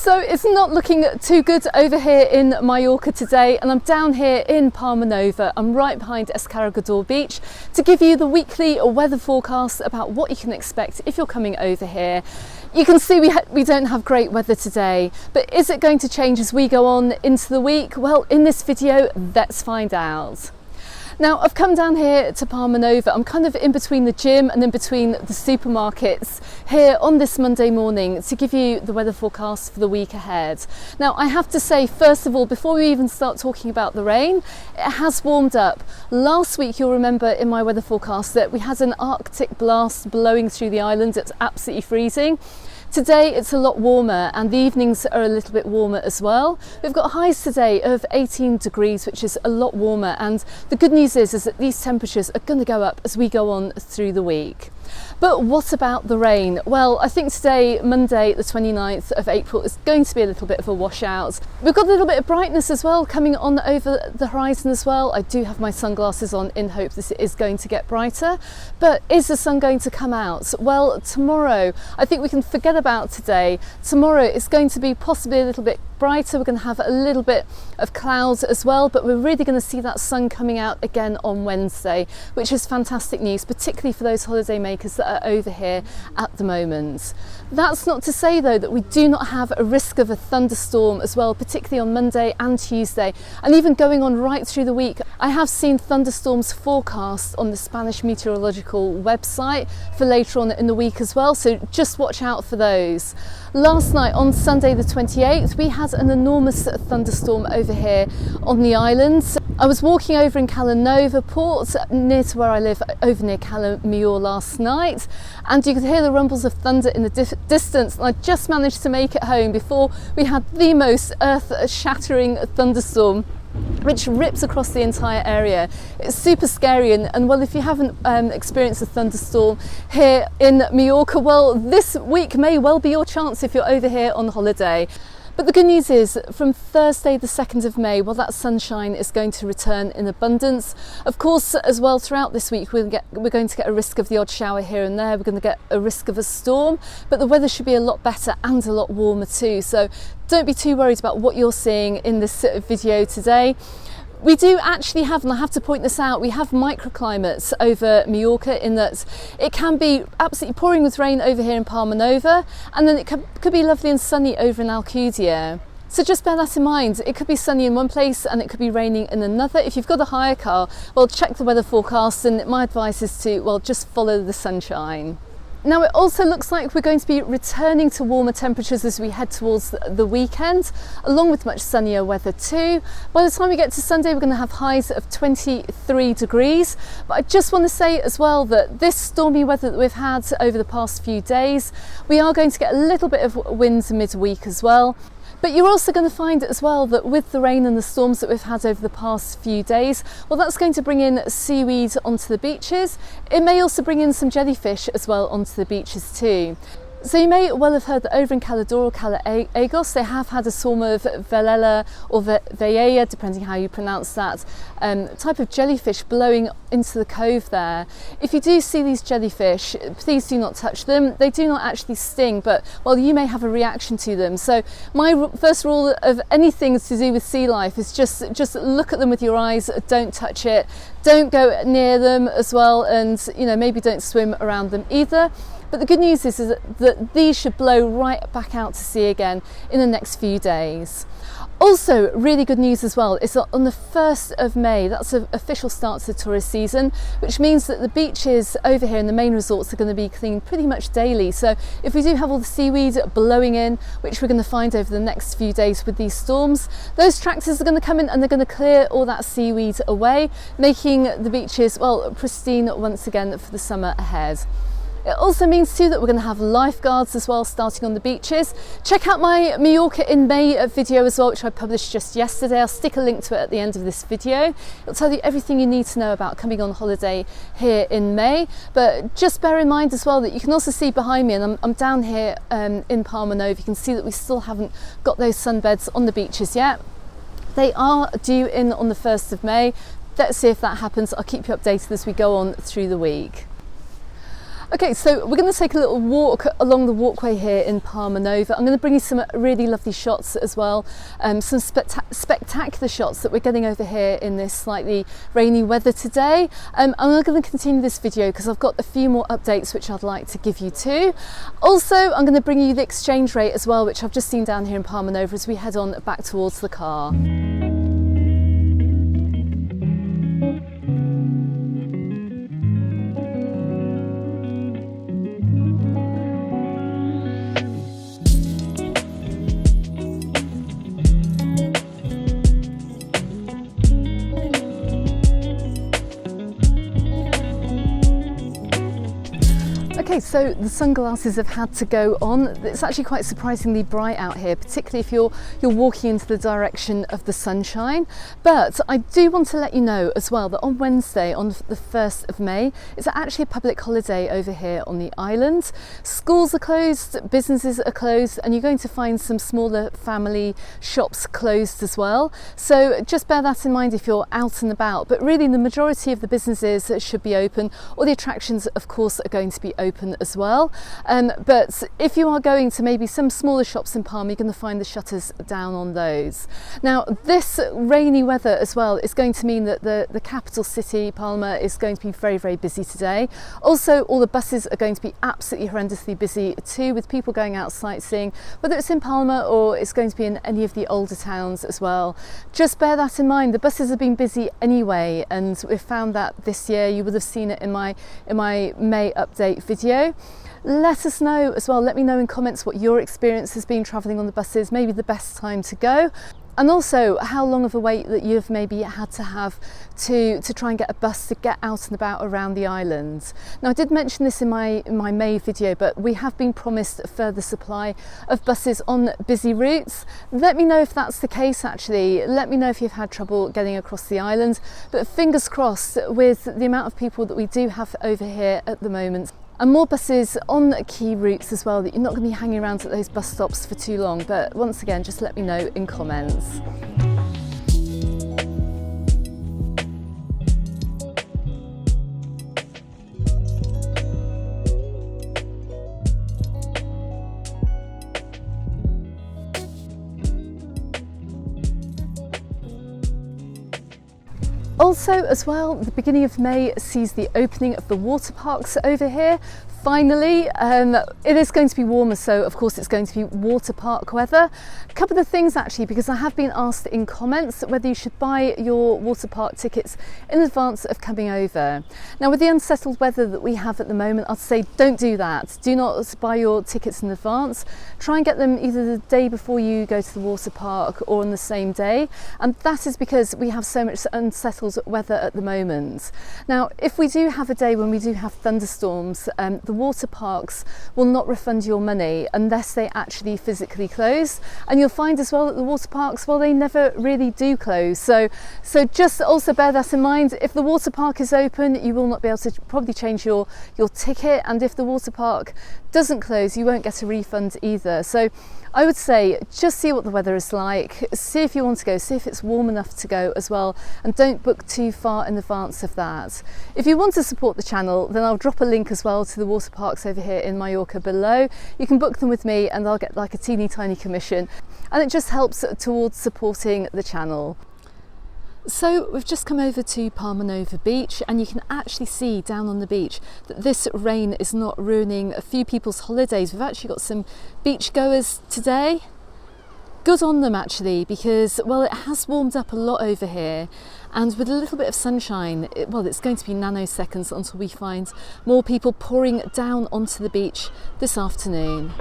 So it's not looking too good over here in Mallorca today, and I'm down here in Palma Nova. I'm right behind Escargador Beach to give you the weekly weather forecast about what you can expect if you're coming over here. You can see we don't have great weather today, but is it going to change as we go on into the week? Well, in this video, let's find out. Now, I've come down here to Palma Nova. I'm kind of in between the gym and in between the supermarkets here on this Monday morning to give you the weather forecast for the week ahead. Now, I have to say, first of all, before we even start talking about the rain, it has warmed up. Last week, you'll remember in my weather forecast that we had an Arctic blast blowing through the island. It's absolutely freezing. Today it's a lot warmer and the evenings are a little bit warmer as well. We've got highs today of 18 degrees, which is a lot warmer, and the good news is that these temperatures are going to go up as we go on through the week. But what about the rain? Well, I think today, Monday the 29th of April, is going to be a little bit of a washout. We've got a little bit of brightness as well coming on over the horizon as well. I do have my sunglasses on in hope that it is going to get brighter. But is the sun going to come out? Well, tomorrow, I think we can forget about today. Tomorrow it's going to be possibly a little bit brighter. We're going to have a little bit of clouds as well, but we're really going to see that sun coming out again on Wednesday, which is fantastic news, particularly for those holiday makers that are over here at the moment. That's not to say though that we do not have a risk of a thunderstorm as well, particularly on Monday and Tuesday, and even going on right through the week. I have seen thunderstorms forecast on the Spanish meteorological website for later on in the week as well, so just watch out for those. Last night on Sunday the 28th, we had an enormous thunderstorm over here on the islands. I was walking over in Cala Nova port near to where I live, over near Cala Mior last night, and you could hear the rumbles of thunder in the distance, and I just managed to make it home before we had the most earth-shattering thunderstorm which rips across the entire area. It's super scary, and well, if you haven't experienced a thunderstorm here in Mallorca, well, this week may well be your chance if you're over here on holiday. But the good news is, from Thursday the 2nd of May, well, that sunshine is going to return in abundance. Of course, as well, throughout this week, we're going to get a risk of the odd shower here and there. We're going to get a risk of a storm, but the weather should be a lot better and a lot warmer too. So don't be too worried about what you're seeing in this video today. We do actually have, and I have to point this out, we have microclimates over Mallorca, in that it can be absolutely pouring with rain over here in Palma Nova, and then it could be lovely and sunny over in Alcudia. So just bear that in mind. It could be sunny in one place and it could be raining in another. If you've got a hire car, well, check the weather forecast, and my advice is to, well, just follow the sunshine. Now, it also looks like we're going to be returning to warmer temperatures as we head towards the weekend, along with much sunnier weather too. By the time we get to Sunday, we're going to have highs of 23 degrees. But I just want to say as well that this stormy weather that we've had over the past few days, we are going to get a little bit of wind midweek as well. But you're also going to find as well that with the rain and the storms that we've had over the past few days, well, that's going to bring in seaweed onto the beaches. It may also bring in some jellyfish as well onto the beaches too. So you may well have heard that over in Calador or Cala Agos, they have had a swarm of Velella or Veella, depending how you pronounce that, type of jellyfish blowing into the cove there. If you do see these jellyfish, please do not touch them. They do not actually sting, but well, you may have a reaction to them. So my first rule of anything to do with sea life is just look at them with your eyes, don't touch it, don't go near them as well, and maybe don't swim around them either. But the good news is that these should blow right back out to sea again in the next few days. Also, really good news as well is that on the 1st of May, that's an official start to the tourist season, which means that the beaches over here in the main resorts are going to be cleaned pretty much daily. So if we do have all the seaweed blowing in, which we're going to find over the next few days with these storms, those tractors are going to come in and they're going to clear all that seaweed away, making the beaches, well, pristine once again for the summer ahead. It also means too that we're going to have lifeguards as well starting on the beaches. Check out my Mallorca in May video as well, which I published just yesterday. I'll stick a link to it at the end of this video. It'll tell you everything you need to know about coming on holiday here in May. But just bear in mind as well that you can also see behind me, and I'm down here in Palma Nova, you can see that we still haven't got those sunbeds on the beaches yet. They are due in on the 1st of May. Let's see if that happens. I'll keep you updated as we go on through the week. Okay, so we're going to take a little walk along the walkway here in Palma Nova. I'm going to bring you some really lovely shots as well, some spectacular shots that we're getting over here in this slightly rainy weather today. I'm going to continue this video because I've got a few more updates which I'd like to give you too. Also, I'm going to bring you the exchange rate as well, which I've just seen down here in Palma Nova as we head on back towards the car. Okay, so the sunglasses have had to go on. It's actually quite surprisingly bright out here, particularly if you're walking into the direction of the sunshine. But I do want to let you know as well that on Wednesday, on the 1st of May, it's actually a public holiday over here on the island. Schools are closed, businesses are closed, and you're going to find some smaller family shops closed as well. So just bear that in mind if you're out and about. But really, the majority of the businesses should be open. All the attractions, of course, are going to be open as well, but if you are going to maybe some smaller shops in Palma, you're going to find the shutters down on those. Now, this rainy weather as well is going to mean that the capital city, Palma, is going to be very, very busy today. Also, all the buses are going to be absolutely horrendously busy too, with people going out sightseeing, whether it's in Palma or it's going to be in any of the older towns as well. Just bear that in mind. The buses have been busy anyway, and we've found that this year. You would have seen it in my May update video. Let us know as well, let me know in comments what your experience has been travelling on the buses, maybe the best time to go, and also how long of a wait that you've maybe had to have to try and get a bus to get out and about around the island. Now, I did mention this in my May video, but we have been promised a further supply of buses on busy routes. Let me know if that's the case actually. Let me know if you've had trouble getting across the island, but fingers crossed with the amount of people that we do have over here at the moment. And more buses on key routes as well, that you're not going to be hanging around at those bus stops for too long. But once again, just let me know in comments. Also as well, the beginning of May sees the opening of the water parks over here. Finally, it is going to be warmer, so of course it's going to be water park weather. A couple of things actually, because I have been asked in comments whether you should buy your water park tickets in advance of coming over. Now, with the unsettled weather that we have at the moment, I'd say don't do that. Do not buy your tickets in advance. Try and get them either the day before you go to the water park or on the same day. And that is because we have so much unsettled weather at the moment. Now, if we do have a day when we do have thunderstorms, the water parks will not refund your money unless they actually physically close. And you'll find as well that the water parks, well, they never really do close. So just also bear that in mind. If the water park is open, you will not be able to probably change your ticket. And if the water park doesn't close, you won't get a refund either. So I would say just see what the weather is like, see if you want to go, see if it's warm enough to go as well, and don't book too far in advance of that. If you want to support the channel, then I'll drop a link as well to the water parks over here in Mallorca below. You can book them with me and I'll get like a teeny tiny commission, and it just helps towards supporting the channel. So we've just come over to Palma Nova Beach, and you can actually see down on the beach that this rain is not ruining a few people's holidays. We've actually got some beach goers today. Good on them actually, because well, it has warmed up a lot over here, and with a little bit of sunshine, it's going to be nanoseconds until we find more people pouring down onto the beach this afternoon.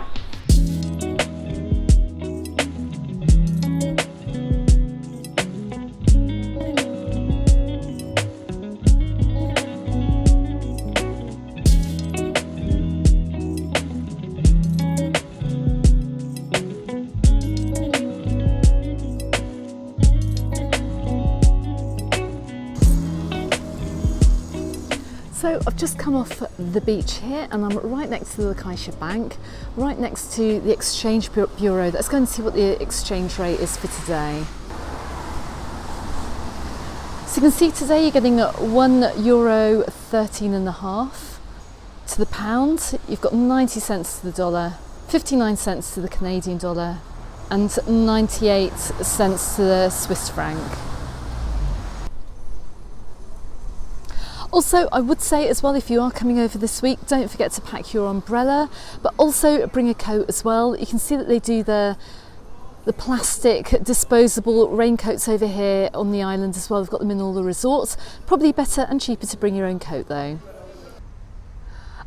So I've just come off the beach here and I'm right next to the Caixa Bank, right next to the exchange bureau. Let's go and see what the exchange rate is for today. So you can see today you're getting €1.13.5. to the pound, you've got 90 cents to the dollar, 59 cents to the Canadian dollar, and 98 cents to the Swiss franc. Also, I would say as well, if you are coming over this week, don't forget to pack your umbrella, but also bring a coat as well. You can see that they do the plastic disposable raincoats over here on the island as well. We've got them in all the resorts. Probably better and cheaper to bring your own coat though.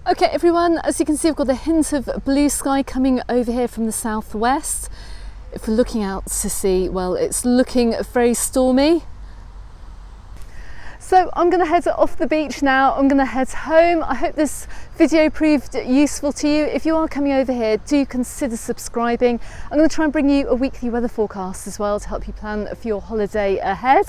Okay everyone, as you can see, I've got a hint of blue sky coming over here from the southwest. If we're looking out to sea, well, it's looking very stormy. So I'm going to head off the beach now. I'm going to head home. I hope this video proved useful to you. If you are coming over here, do consider subscribing. I'm going to try and bring you a weekly weather forecast as well to help you plan for your holiday ahead.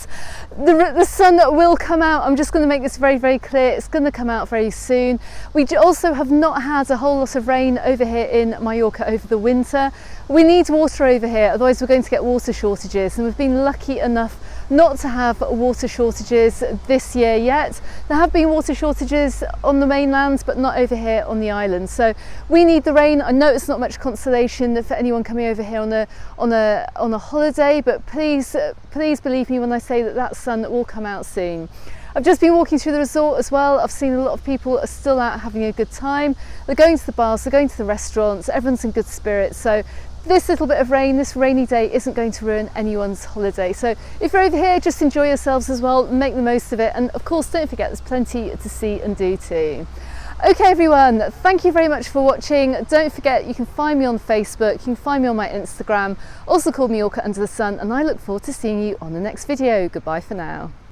The sun will come out. I'm just going to make this very, very clear. It's going to come out very soon. We also have not had a whole lot of rain over here in Mallorca over the winter. We need water over here, otherwise we're going to get water shortages, and we've been lucky enough not to have water shortages this year yet. There have been water shortages on the mainland, but not over here on the island. So we need the rain. I know it's not much consolation for anyone coming over here on a holiday, but please believe me when I say that that sun will come out soon. I've just been walking through the resort as well. I've seen a lot of people are still out having a good time. They're going to the bars, they're going to the restaurants, everyone's in good spirits. So this little bit of rain, this rainy day, isn't going to ruin anyone's holiday. So if you're over here, just enjoy yourselves as well, make the most of it. And of course, don't forget, there's plenty to see and do too. Okay everyone, thank you very much for watching. Don't forget, you can find me on Facebook, you can find me on my Instagram, also called Mallorca Under the Sun, and I look forward to seeing you on the next video. Goodbye for now.